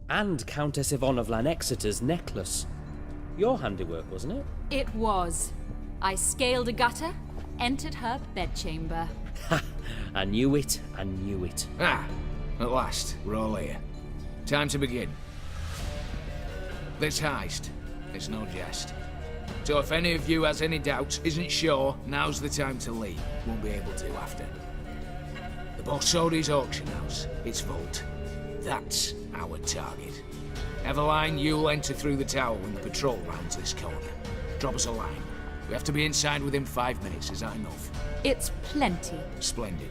And Countess Yvonne of Lanexeter's necklace. Your handiwork, wasn't it? It was. I scaled a gutter, entered her bedchamber. Ha! I knew it, I knew it. Ah, at last, we're all here. Time to begin. This heist, it's no jest. So if any of you has any doubts, isn't sure, now's the time to leave. Won't be able to after. The Borsodi's auction house, its vault. That's our target. Eveline, you'll enter through the tower when the patrol rounds this corner. Drop us a line. We have to be inside within 5 minutes, is that enough? It's plenty. Splendid.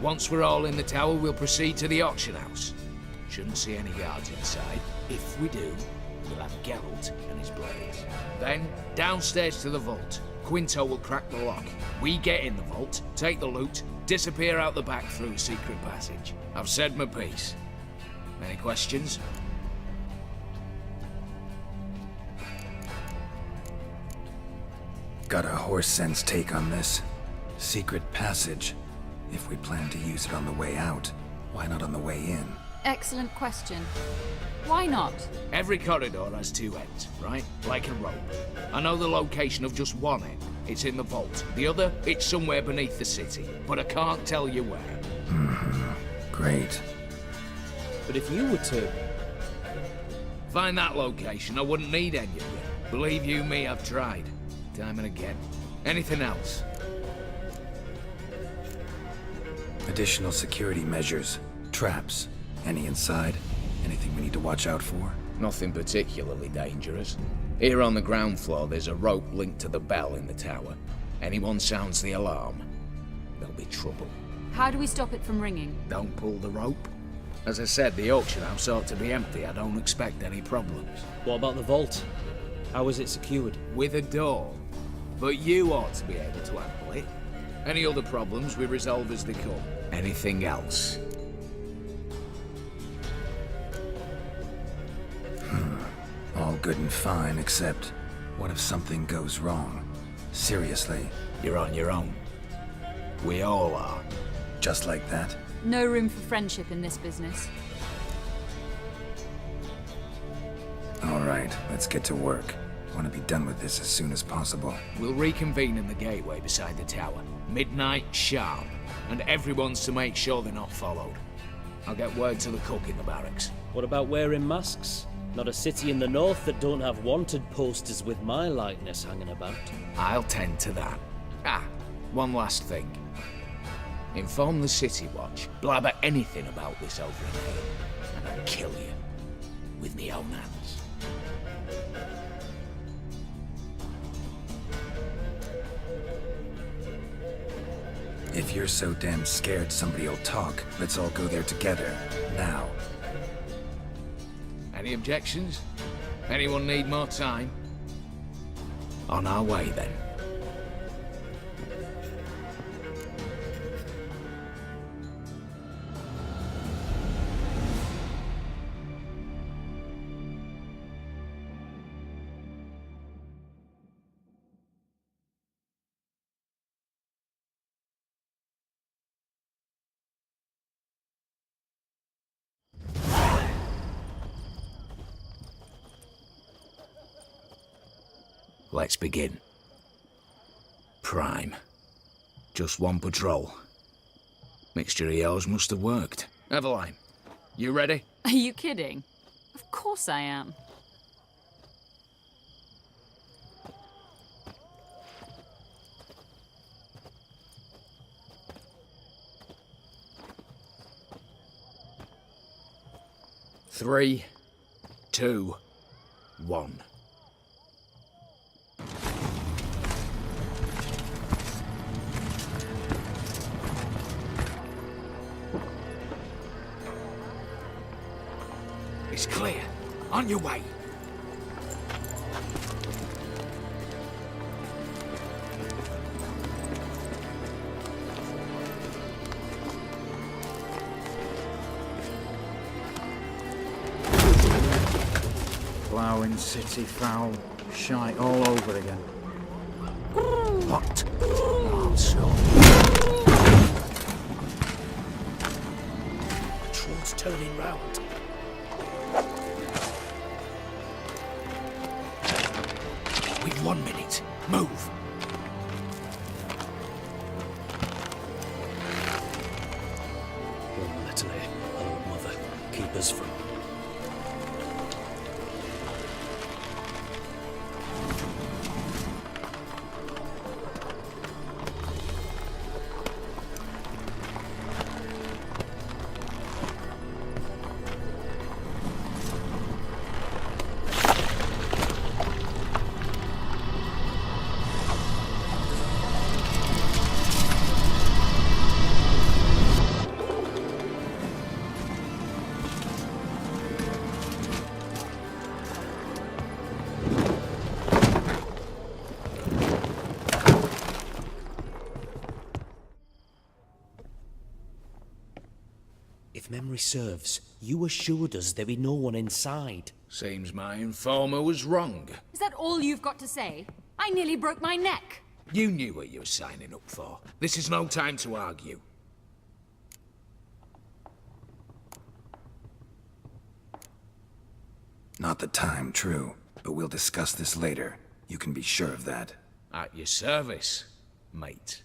Once we're all in the tower, we'll proceed to the auction house. Shouldn't see any guards inside. If we do, we'll have Geralt and his blades. Then, downstairs to the vault. Quinto will crack the lock. We get in the vault, take the loot, disappear out the back through a secret passage. I've said my piece. Any questions? Got a horse sense take on this. Secret passage. If we plan to use it on the way out, why not on the way in? Excellent question. Why not? Every corridor has two ends, right? Like a rope. I know the location of just one end. It's in the vault. The other, it's somewhere beneath the city. But I can't tell you where. Great. But if you were to... Find that location, I wouldn't need any of you. Believe you me, I've tried. Time and again. Anything else? Additional security measures. Traps. Any inside? Anything we need to watch out for? Nothing particularly dangerous. Here on the ground floor, there's a rope linked to the bell in the tower. Anyone sounds the alarm, there'll be trouble. How do we stop it from ringing? Don't pull the rope. As I said, the auction house ought to be empty. I don't expect any problems. What about the vault? How is it secured? With a door. But you ought to be able to handle it. Any other problems we resolve as they come. Anything else? All good and fine, except what if something goes wrong? Seriously. You're on your own. We all are. Just like that? No room for friendship in this business. All right, let's get to work. Want to be done with this as soon as possible. We'll reconvene in the gateway beside the tower. Midnight sharp. And everyone's to make sure they're not followed. I'll get word to the cook in the barracks. What about wearing masks? Not a city in the north that don't have wanted posters with my likeness hanging about. I'll tend to that. Ah, one last thing. Inform the City Watch. Blabber anything about this over in here, and I'll kill you. With me own hands. If you're so damn scared somebody'll talk, let's all go there together. Now. Any objections? Anyone need more time? On our way, then. Let's begin. Prime. Just one patrol. Mixture of yours must have worked. Eveline, you ready? Are you kidding? Of course I am. Three, two, one. It's clear. On your way. Ploughing city foul. Shite all over again. What? Oh, so. Patrol's turning round. 1 minute. Move. Oh, Natalie, oh, mother, keep us from... If memory serves, you assured us there be no one inside. Seems my informer was wrong. Is that all you've got to say? I nearly broke my neck. You knew what you were signing up for. This is no time to argue. Not the time, true. But we'll discuss this later. You can be sure of that. At your service, mate.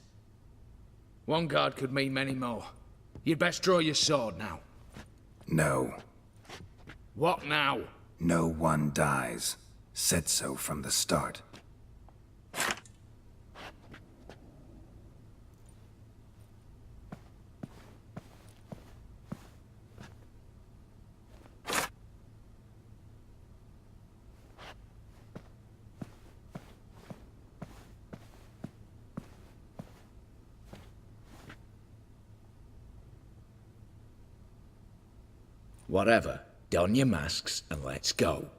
One guard could mean many more. You'd best draw your sword now. No. What now? No one dies. Said so from the start. Whatever. Don your masks and let's go.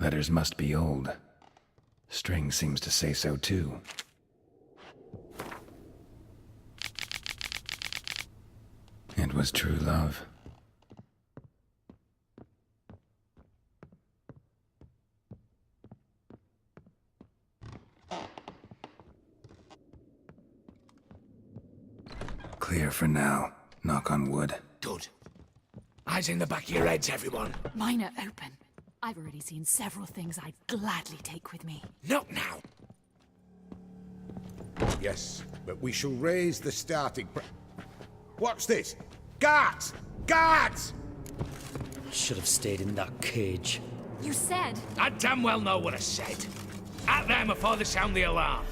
Letters must be old. String seems to say so too. It was true love. Clear for now. Knock on wood. Good. Eyes in the back of your heads, everyone. Mine are open. I've already seen several things I'd gladly take with me. Not now. Yes, but we shall raise the starting What's this? Guards! Guards! I should have stayed in that cage. You said... I damn well know what I said. At them before they sound the alarm.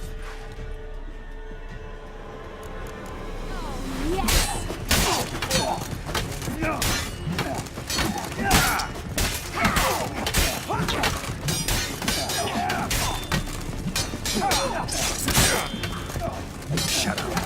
Shut up.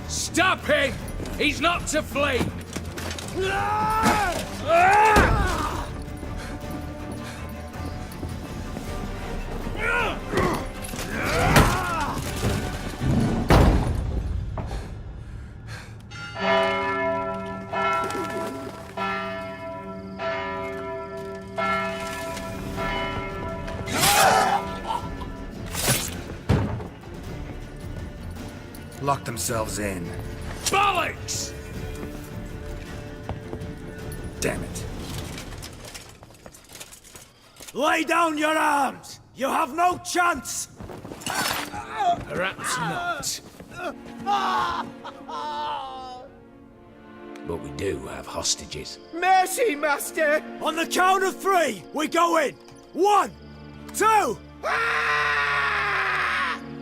Stop him! He's not to flee! Lock themselves in. Bollocks! Damn it. Lay down your arms! You have no chance! Perhaps not. But we do have hostages. Mercy, Master! On the count of 3, we go in! 1, 2!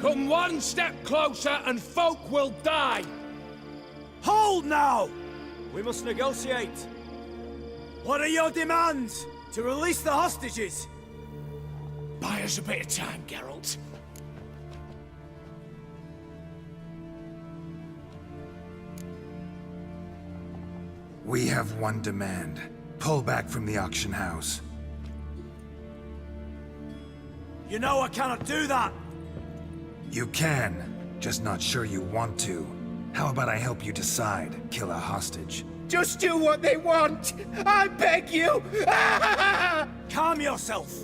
Come one step closer and folk will die! Hold now! We must negotiate. What are your demands? To release the hostages? Buy us a bit of time, Geralt. We have one demand. Pull back from the auction house. You know I cannot do that! You can, just not sure you want to. How about I help you decide, kill a hostage? Just do what they want! I beg you! Calm yourself!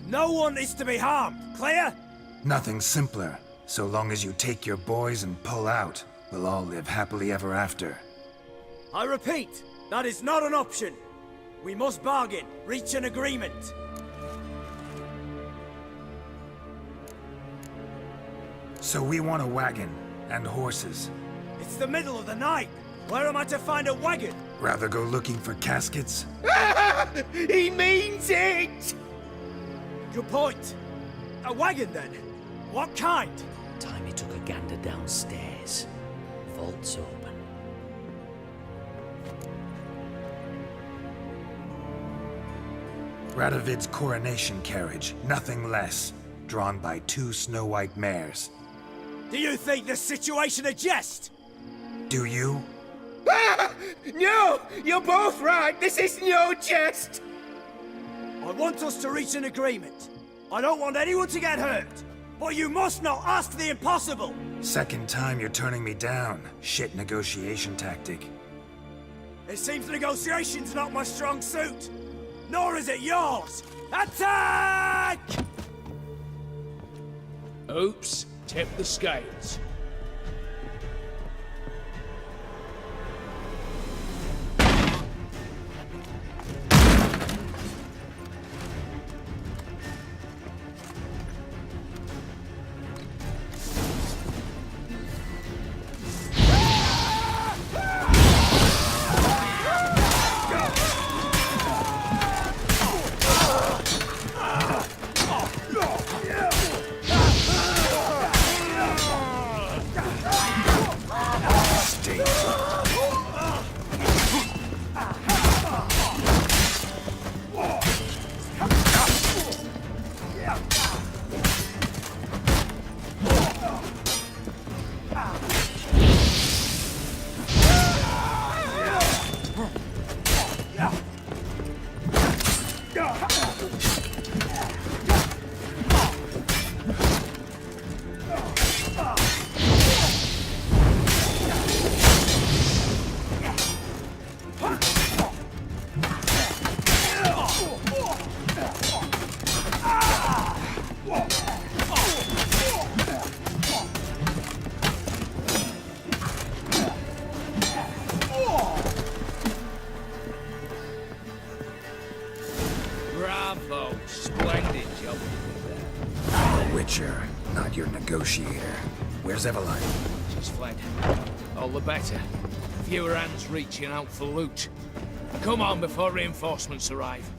No one is to be harmed, clear? Nothing simpler. So long as you take your boys and pull out, we'll all live happily ever after. I repeat, that is not an option. We must bargain, reach an agreement. So we want a wagon, and horses. It's the middle of the night. Where am I to find a wagon? Rather go looking for caskets? He means it! Good point. A wagon, then? What kind? Time he took a gander downstairs. Vault's open. Radovid's coronation carriage, nothing less. Drawn by 2 snow-white mares. Do you think this situation a jest? Do you? No! You're both right! This is no jest! I want us to reach an agreement. I don't want anyone to get hurt. But you must not ask the impossible! Second time you're turning me down. Shit negotiation tactic. It seems negotiation's not my strong suit. Nor is it yours! Attack! Oops, tip the scales. Bravo! Splendid job there. The Witcher, not your negotiator. Where's Eveline? She's fled. All the better. Fewer hands reaching out for loot. Come on before reinforcements arrive.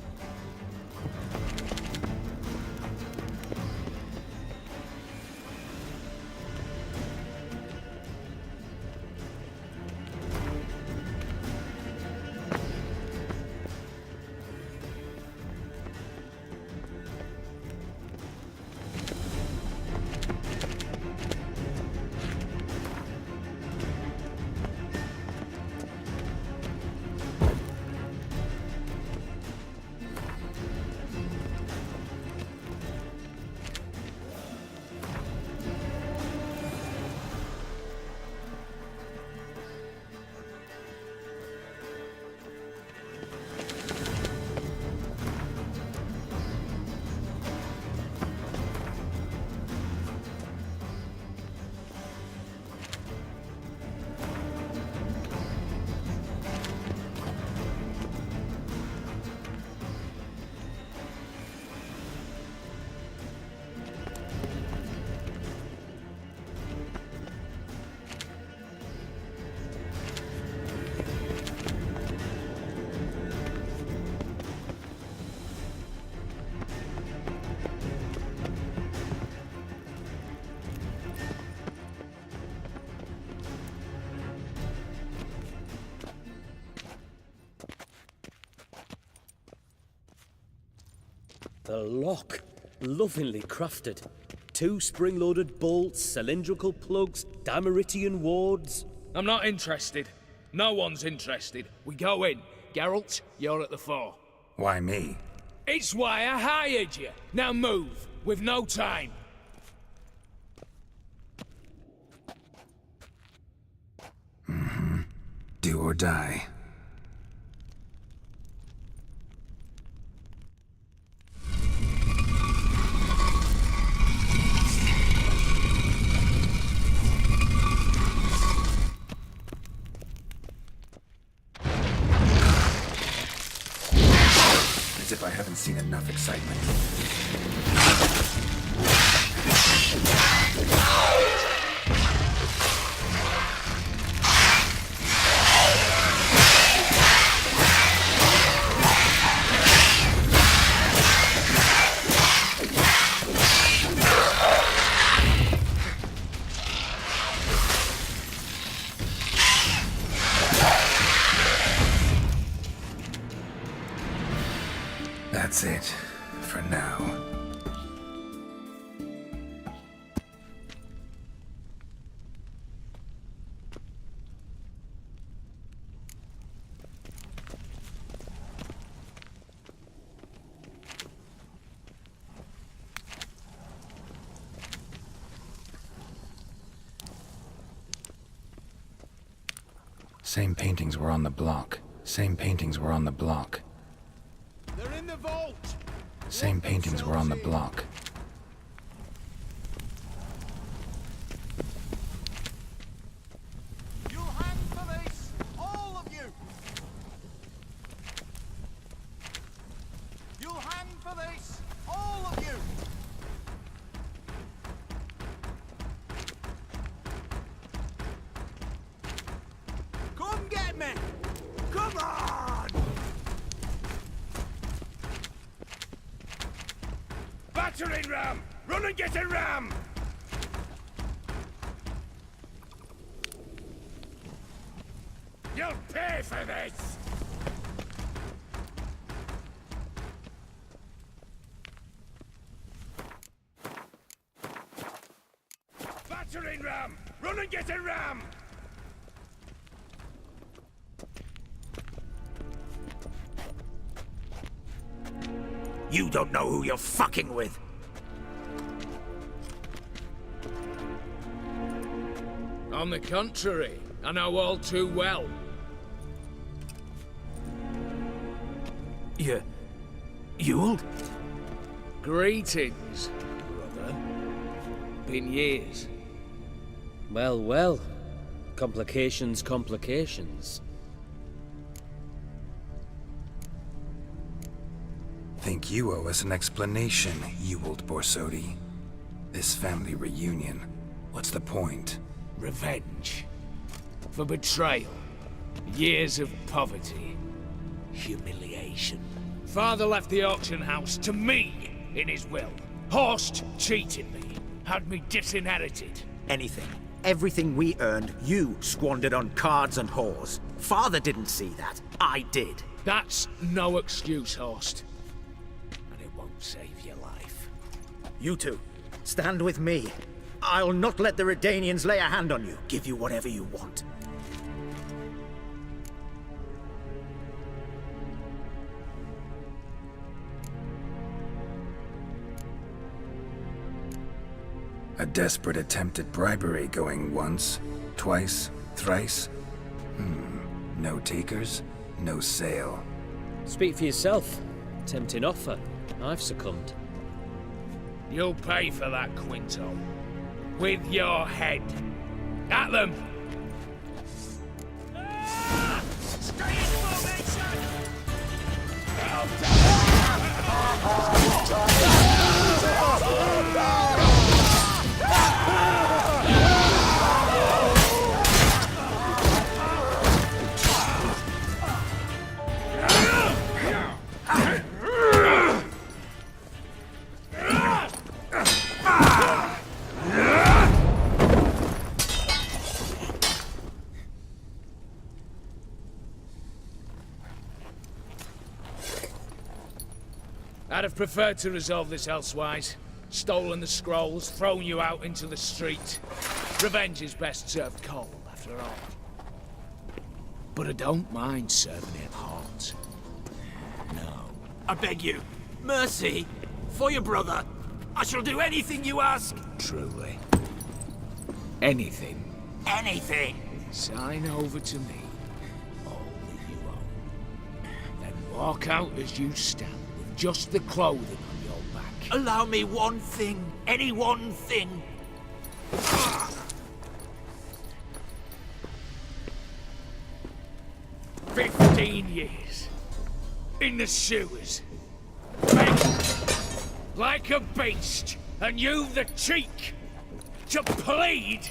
The lock. Lovingly crafted. 2 spring-loaded bolts, cylindrical plugs, Dameritian wards. I'm not interested. No one's interested. We go in. Geralt, you're at the fore. Why me? It's why I hired you. Now move. We've no time. Do or die. As if I haven't seen enough excitement. That's it, for now. Same paintings were on the block. Same paintings were on the block. They're in the vault! Same paintings were on the block. You'll hang for this! All of you! You'll hang for this! All of you! Come get me! Come on! Battering ram! Run and get a ram! You'll pay for this! Battering ram! Run and get a ram! You don't know who you're fucking with. On the contrary, I know all too well. Ewald? Greetings, brother. Been years. Well, well. Complications, complications. Think you owe us an explanation, Ewald Borsodi. This family reunion, what's the point? Revenge. For betrayal. Years of poverty. Humiliation. Father left the auction house to me in his will. Horst cheated me. Had me disinherited. Anything. Everything we earned, you squandered on cards and whores. Father didn't see that. I did. That's no excuse, Horst. And it won't save your life. You two, stand with me. I'll not let the Redanians lay a hand on you. Give you whatever you want. A desperate attempt at bribery going once, twice, thrice. No takers, no sale. Speak for yourself. Tempting offer. I've succumbed. You'll pay for that, Quinto. With your head. At them! I'd have preferred to resolve this elsewise. Stolen the scrolls, thrown you out into the street. Revenge is best served cold, after all. But I don't mind serving it hot. No. I beg you, mercy, for your brother. I shall do anything you ask. Truly. Anything. Anything. Sign over to me all that you own. Then walk out as you stand with just the clothing on your back. Allow me one thing. Any one thing. 15 years. In the sewers. Begging like a beast. And you've the cheek to plead.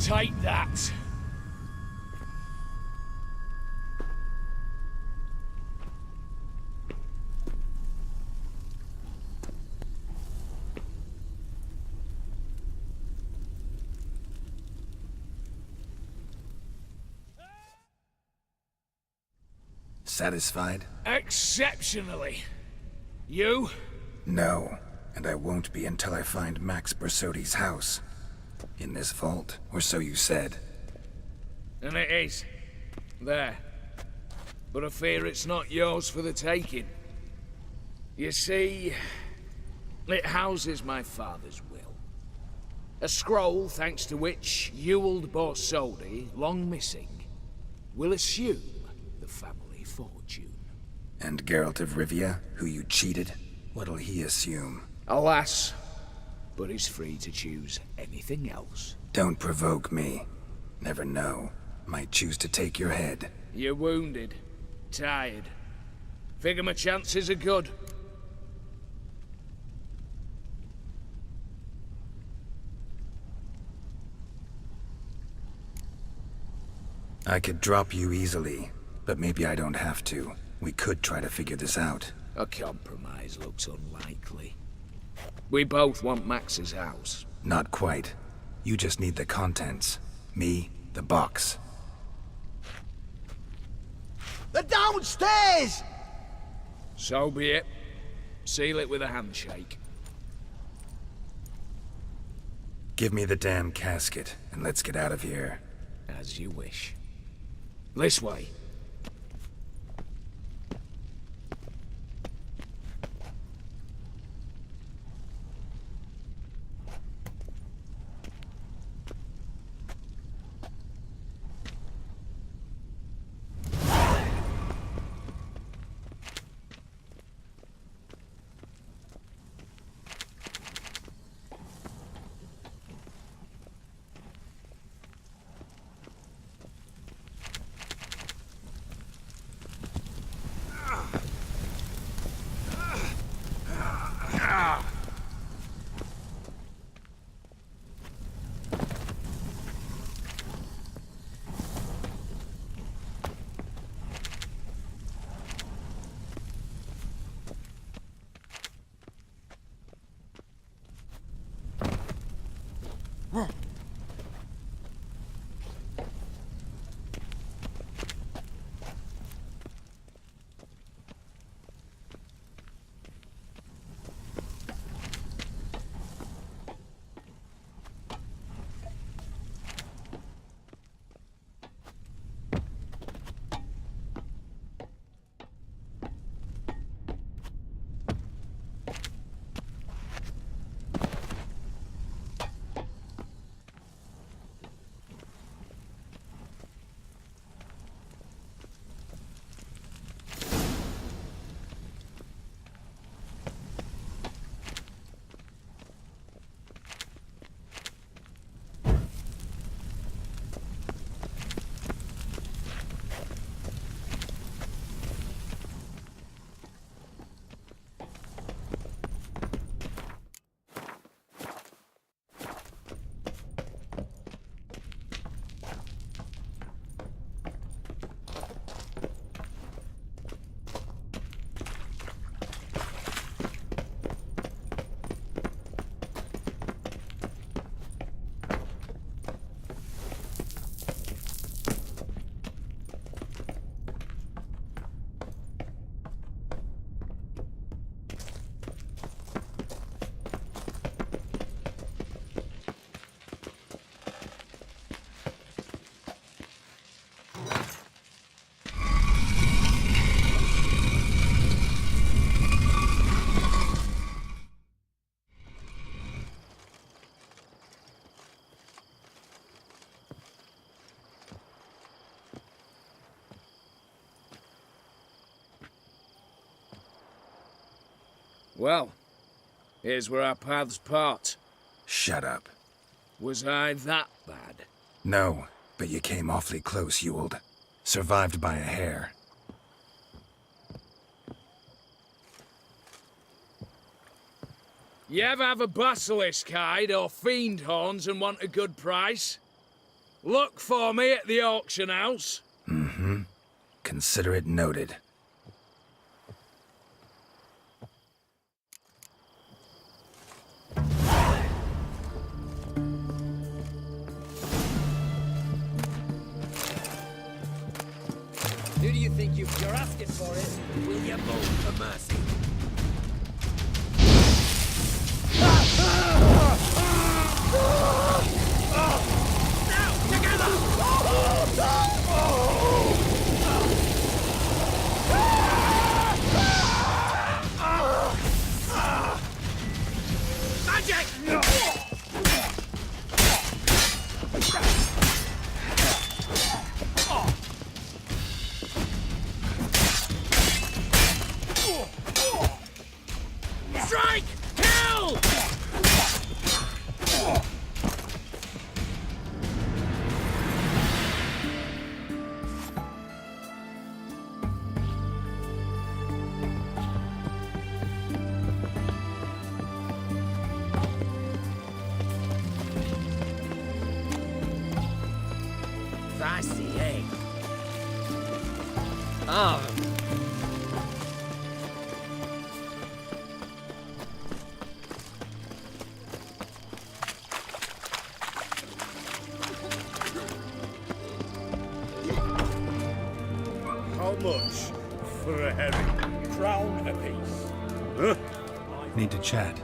Take that. Satisfied? Exceptionally. You? No, and I won't be until I find Max Bersodi's house. In this vault, or so you said. And it is. There. But I fear it's not yours for the taking. You see, it houses my father's will. A scroll thanks to which Ewald Borsodi, long missing, will assume the family fortune. And Geralt of Rivia, who you cheated? What'll he assume? Alas, but he's free to choose anything else. Don't provoke me. Never know. Might choose to take your head. You're wounded. Tired. Figure my chances are good. I could drop you easily, but maybe I don't have to. We could try to figure this out. A compromise looks unlikely. We both want Max's house. Not quite. You just need the contents. Me, the box. They're downstairs! So be it. Seal it with a handshake. Give me the damn casket, and let's get out of here. As you wish. This way. Well, here's where our paths part. Shut up. Was I that bad? No, but you came awfully close, Ewald. Survived by a hair. You ever have a basilisk hide or fiend horns and want a good price? Look for me at the auction house. Mm-hmm. Consider it noted. Who do you think you're asking for it? Will you vote for mercy? Strike! Kill! I see, eh? Ah. How much for a herring? Crown apiece. Huh? Need to chat.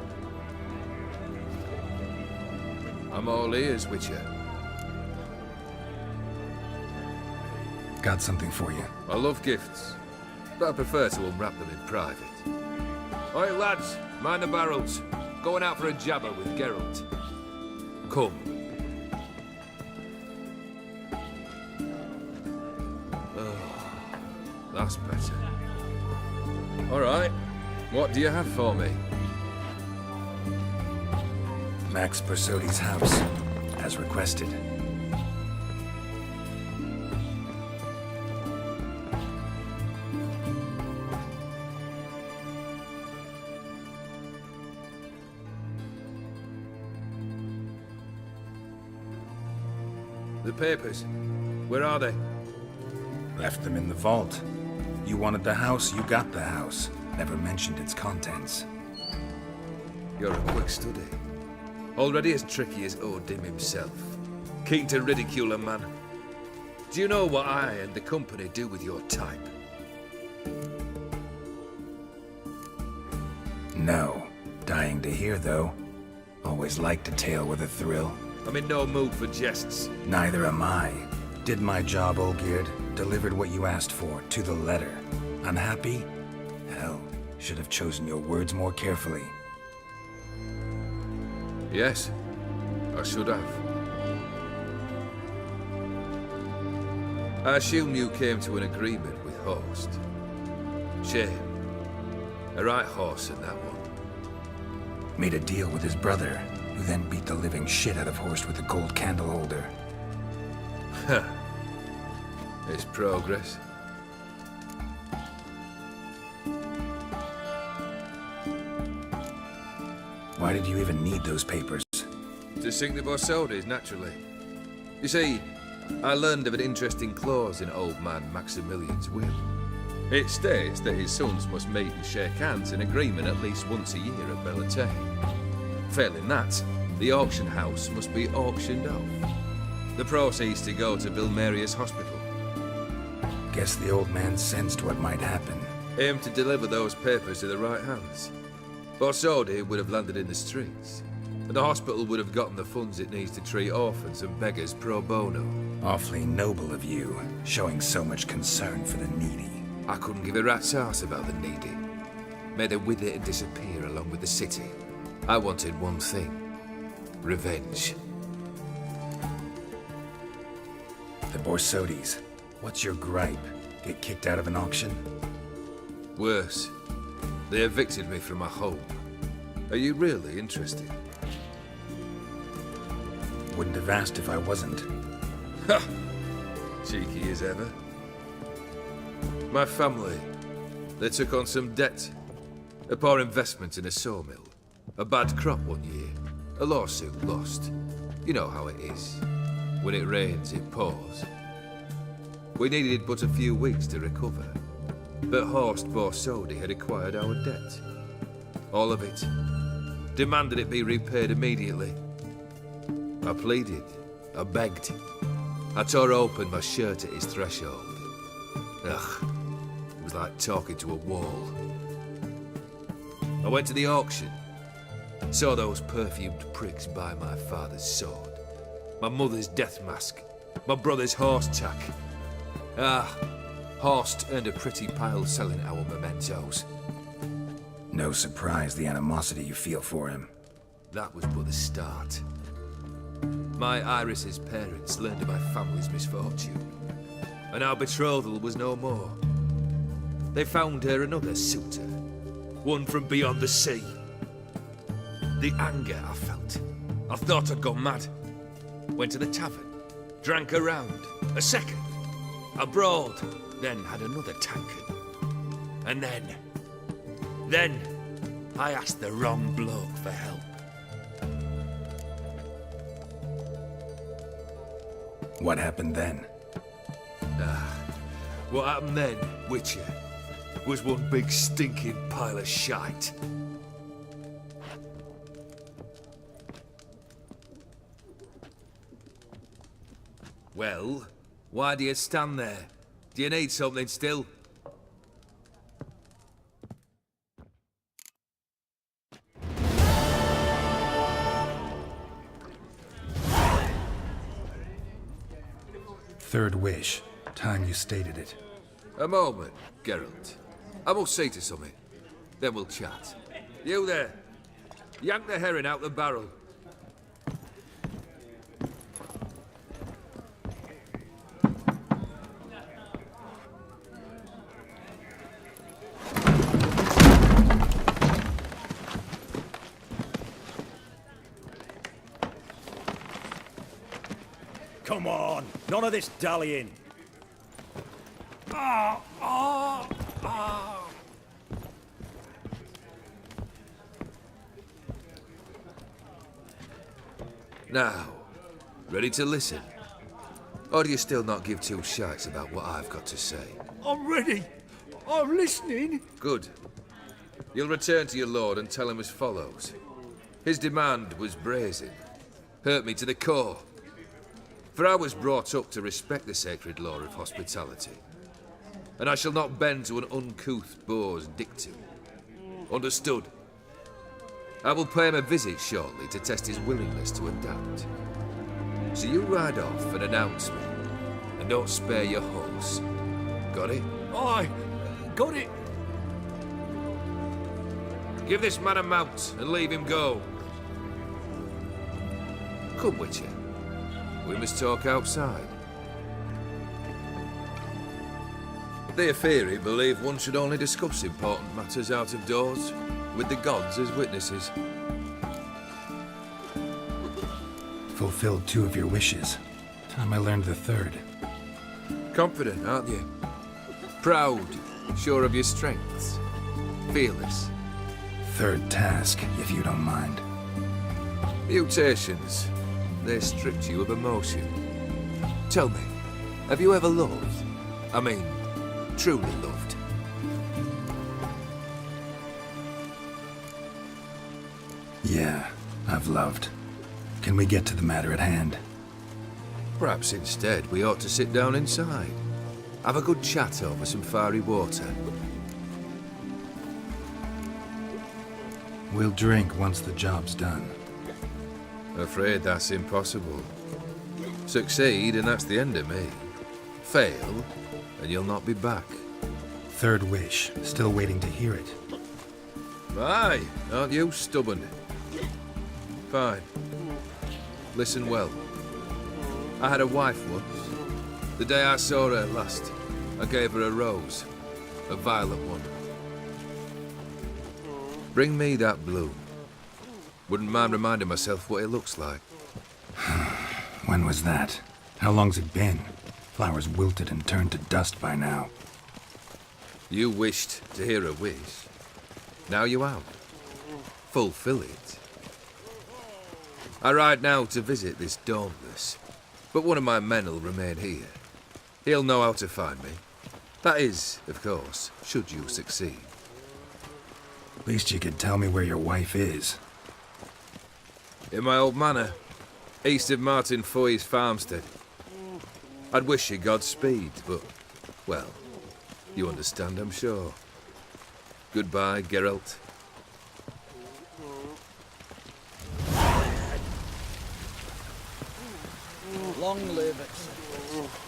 I'm all ears, Witcher. Got something for you. I love gifts, but I prefer to unwrap them in private. Oi, lads, mind the barrels. Going out for a jabber with Geralt. Come. Oh, that's better. All right, what do you have for me? Max Bersodi's house, as requested. The papers, where are they? Left them in the vault. You wanted the house, you got the house. Never mentioned its contents. You're a quick study. Already as tricky as Odin himself. Keen to ridicule a man. Do you know what I and the company do with your type? No. Dying to hear, though. Always liked a tale with a thrill. I'm in no mood for jests. Neither am I. Did my job, Olgierd. Delivered what you asked for, to the letter. Unhappy? Hell, should have chosen your words more carefully. Yes, I should have. I assume you came to an agreement with Horst. Shame. A right horse in that one. Made a deal with his brother, who then beat the living shit out of Horst with a gold candle holder. Huh. It's progress. Why did you even need those papers? To sink the Borsodis, naturally. You see, I learned of an interesting clause in old man Maximilian's will. It states that his sons must meet and shake hands in agreement at least once a year at Bellatane. Failing that, the auction house must be auctioned off. The proceeds to go to Vilmerius Hospital. Guess the old man sensed what might happen. Aim to deliver those papers to the right hands. Borsodi would have landed in the streets, and the hospital would have gotten the funds it needs to treat orphans and beggars pro bono. Awfully noble of you, showing so much concern for the needy. I couldn't give a rat's ass about the needy. May they wither and disappear along with the city. I wanted one thing. Revenge. The Borsodis. What's your gripe? Get kicked out of an auction? Worse. They evicted me from my home. Are you really interested? Wouldn't have asked if I wasn't. Ha! Cheeky as ever. My family, they took on some debt. A poor investment in a sawmill. A bad crop one year. A lawsuit lost. You know how it is. When it rains, it pours. We needed but a few weeks to recover. But Horst Borsodi had acquired our debt. All of it. Demanded it be repaid immediately. I pleaded. I begged. I tore open my shirt at his threshold. Ugh. It was like talking to a wall. I went to the auction. Saw those perfumed pricks buy my father's sword. My mother's death mask. My brother's horse tack. Ah, Horst earned a pretty pile selling our mementos. No surprise the animosity you feel for him. That was but the start. My Iris's parents learned of my family's misfortune, and our betrothal was no more. They found her another suitor, one from beyond the sea. The anger I felt. I thought I'd gone mad. Went to the tavern, drank a round, a second, abroad, then had another tankard. And then, I asked the wrong bloke for help. What happened then? What happened then, Witcher, was one big stinking pile of shite. Well, why do you stand there? Do you need something still? Third wish. Time you stated it. A moment, Geralt. I must see to something. Then we'll chat. You there. Yank the herring out the barrel. Come on, none of this dallying. Now, ready to listen? Or do you still not give two shites about what I've got to say? I'm ready. I'm listening. Good. You'll return to your lord and tell him as follows. His demand was brazen. Hurt me to the core. For I was brought up to respect the sacred law of hospitality. And I shall not bend to an uncouth boor's dictum. Understood? I will pay him a visit shortly to test his willingness to adapt. So you ride off and announce me. And don't spare your horse. Got it? Aye, got it. Give this man a mount and leave him go. Come, Witcher. We must talk outside. The Aetheri believe one should only discuss important matters out of doors, with the gods as witnesses. Fulfilled 2 of your wishes. Time I learned the third. Confident, aren't you? Proud, sure of your strengths. Fearless. Third task, if you don't mind. Mutations. They stripped you of emotion. Tell me, have you ever loved? I mean, truly loved? Yeah, I've loved. Can we get to the matter at hand? Perhaps instead we ought to sit down inside. Have a good chat over some fiery water. We'll drink once the job's done. Afraid that's impossible. Succeed, and that's the end of me. Fail, and you'll not be back. Third wish. Still waiting to hear it. Aye, aren't you stubborn? Fine. Listen well. I had a wife once. The day I saw her last, I gave her a rose. A violet one. Bring me that bloom. Wouldn't mind reminding myself what it looks like. When was that? How long's it been? Flowers wilted and turned to dust by now. You wished to hear a wish. Now you have. Fulfill it. I ride now to visit this Dauntless, but one of my men will remain here. He'll know how to find me. That is, of course, should you succeed. Least you could tell me where your wife is. In my old manor, east of Martin Foy's farmstead. I'd wish you Godspeed, but, well, you understand, I'm sure. Goodbye, Geralt. Long live it.